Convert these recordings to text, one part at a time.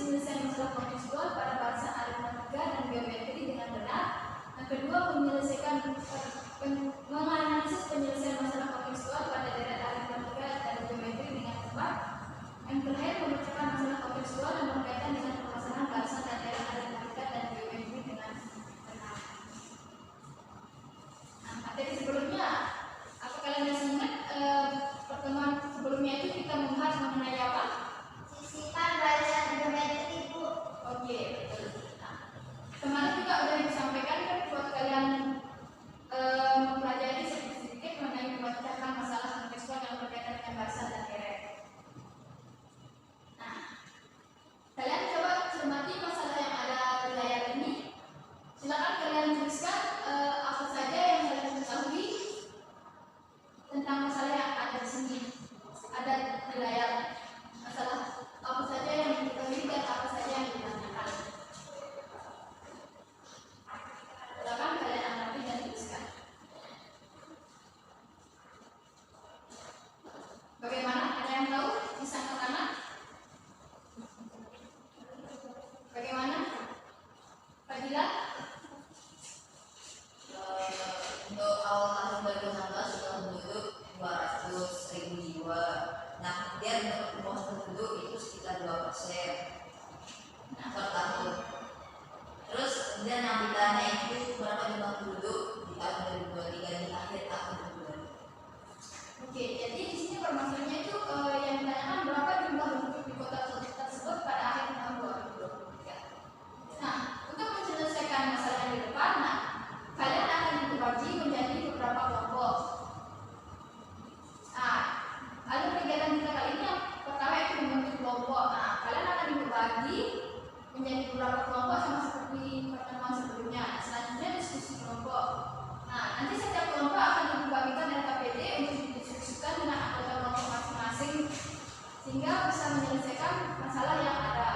menyelesaikan masalah kontekstual pada bahasa aritmatika dan geometri dengan benar. Yang kedua, menganalisis penyelesaian masalah kontekstual pada deret aritmatika dan geometri dengan tepat. Yang terakhir, memecahkan masalah kontekstual yang berkaitan dengan permasalahan bahasa dan deret aritmatika dan geometri dengan benar. Nah, materi sebelumnya, apa kalian masih ingat pertemuan sebelumnya itu kita membahas mengenai apa? Sisipan barisan geometri, Bu. Oke, betul. Nah, kemarin juga sudah disampaikan kan buat kalian mempelajari sedikit mengenai memecahkan masalah kontekstual yang berkaitan dengan bahasa dan deret. Nah, kalian coba cermati masalah yang ada di layar ini. Silakan kalian tuliskan apa saja yang kalian ketahui tentang masalah yang ada di sini. Ada di layar. Masalah apa saja yang diketahui dan apa saja yang ditanyakan. Silakan kalian amati dan tuliskan. Bagaimana? Ada yang tahu? Bisa ke kanan? Bagaimana? Fadila? Untuk awal tahun 2016 sudah penduduk 200.000 jiwa. Nah, kemudian untuk pertumbuhan penduduk itu sekitar 2% per tahun. Terus kemudian yang ditanya itu berapa jumlah penduduk di tahun 2023 di akhir tahun 2022. Oke, jadi di sini permasalahannya itu yang ditanyakan berapa jumlah penduduk di kota tersebut pada akhir tahun 2023. Nah, untuk menyelesaikan masalah yang di depan, kalian akan dibagi menjadi beberapa kelompok. Nah, ada kegiatan kita kali ini yang pertama itu membentuk kelompok. Nah, kalian akan dibagi menjadi beberapa kelompok sama seperti pertemuan sebelumnya. Selanjutnya diskusi kelompok. Nah, nanti setiap kelompok akan dibagikan RKPD untuk didiskusikan dengan anggota kelompok masing-masing sehingga bisa menyelesaikan masalah yang ada.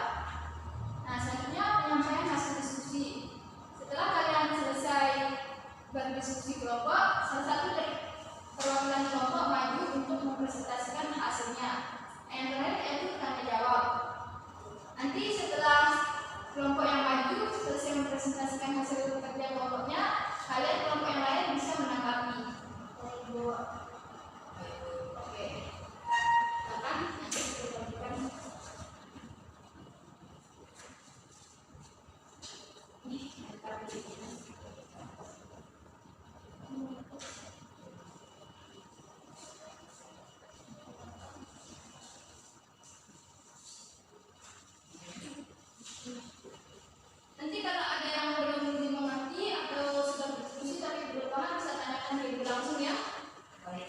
Nah, selanjutnya penyampaian hasil diskusi. Setelah kalian selesai berdiskusi kelompok, salah satu dari perwakilan kelompok maju untuk mempresentasikan hasilnya. Yang terakhir yaitu tanya jawab. Nanti setelah kelompok yang maju selesai mempresentasikan hasil kerja kelompoknya, kalian kelompok yang lain bisa menanggapi. Oke. Silakan nanti kita bagikan. Ini RKPD-nya. Nanti kalau ada yang belum dimengerti atau sudah berdiskusi tapi belum paham bisa tanyakan di langsung ya. Baik.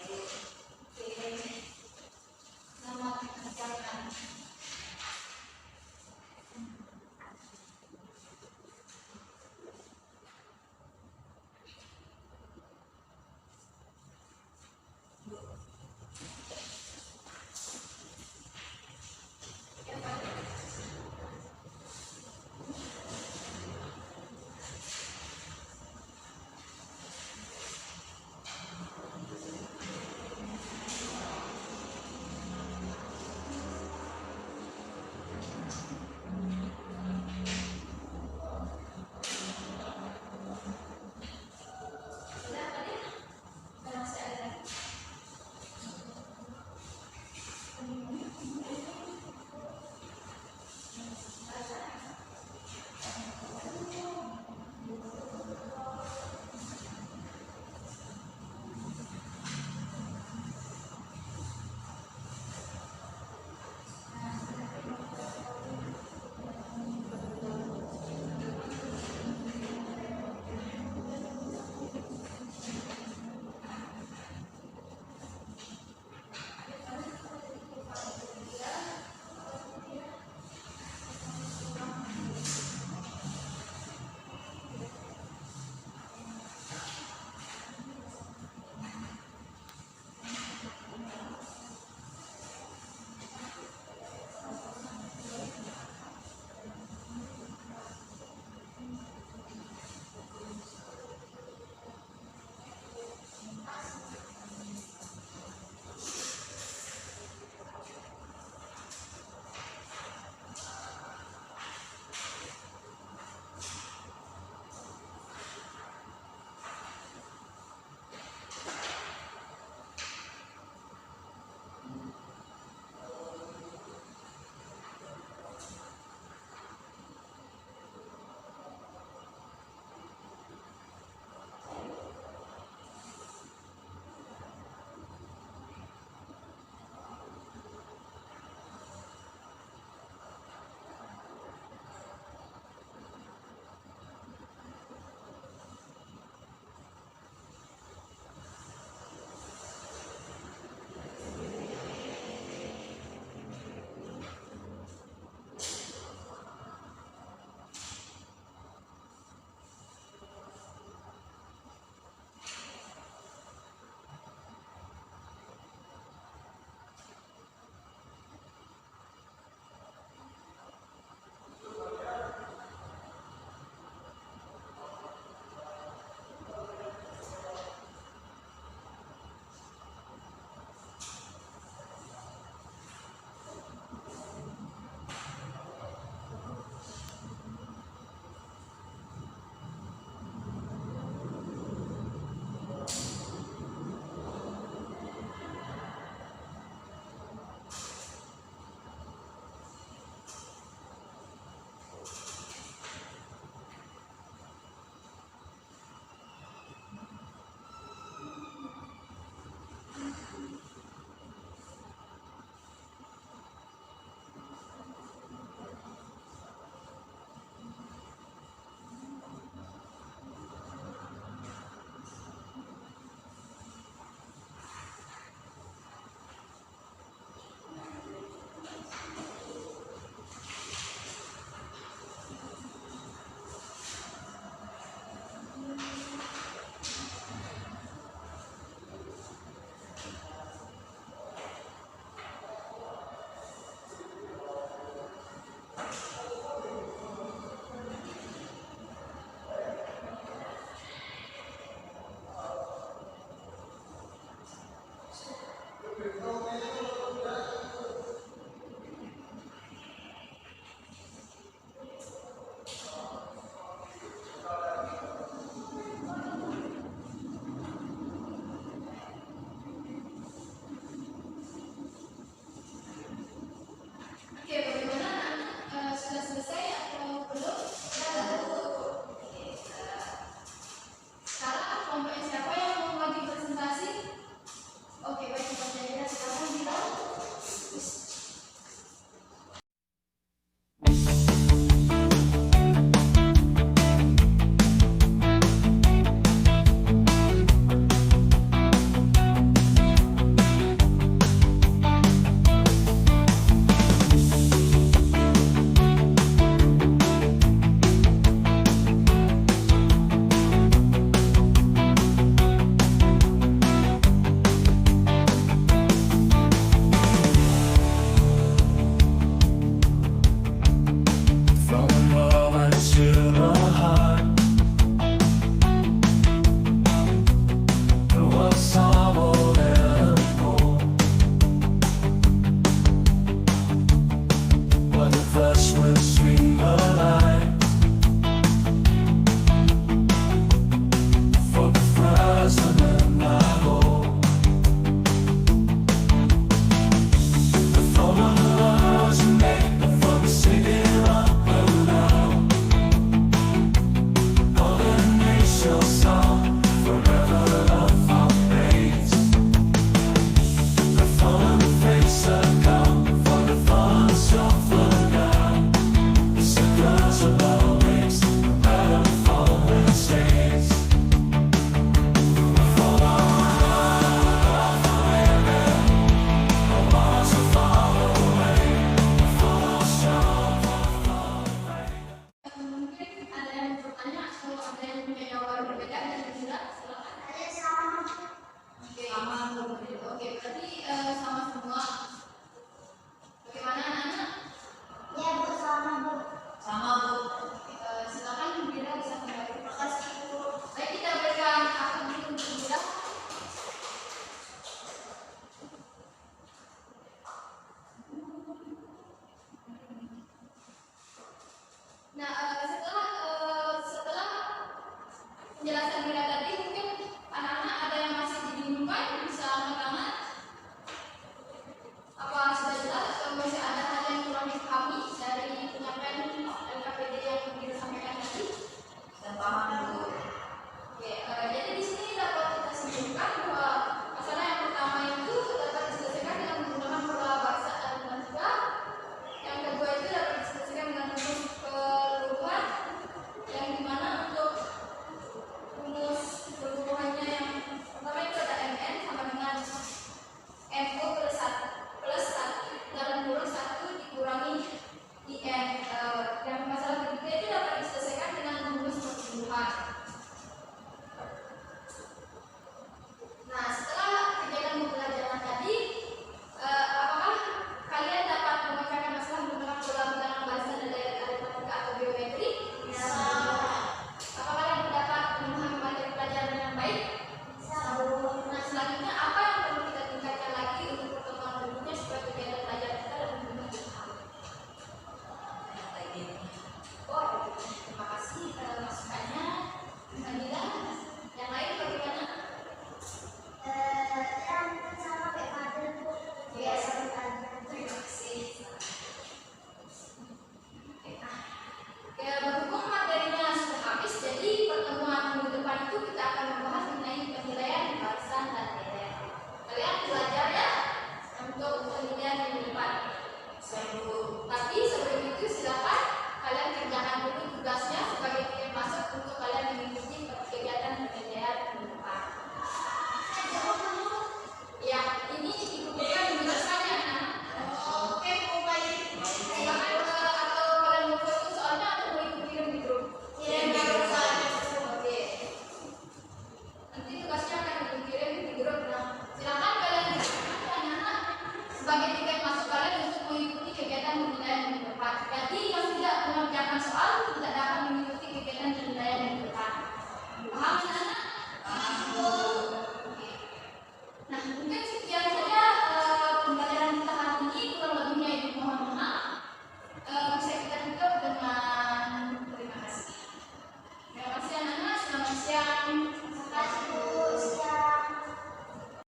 mengikuti kegiatan budidaya di tempat. Jadi yang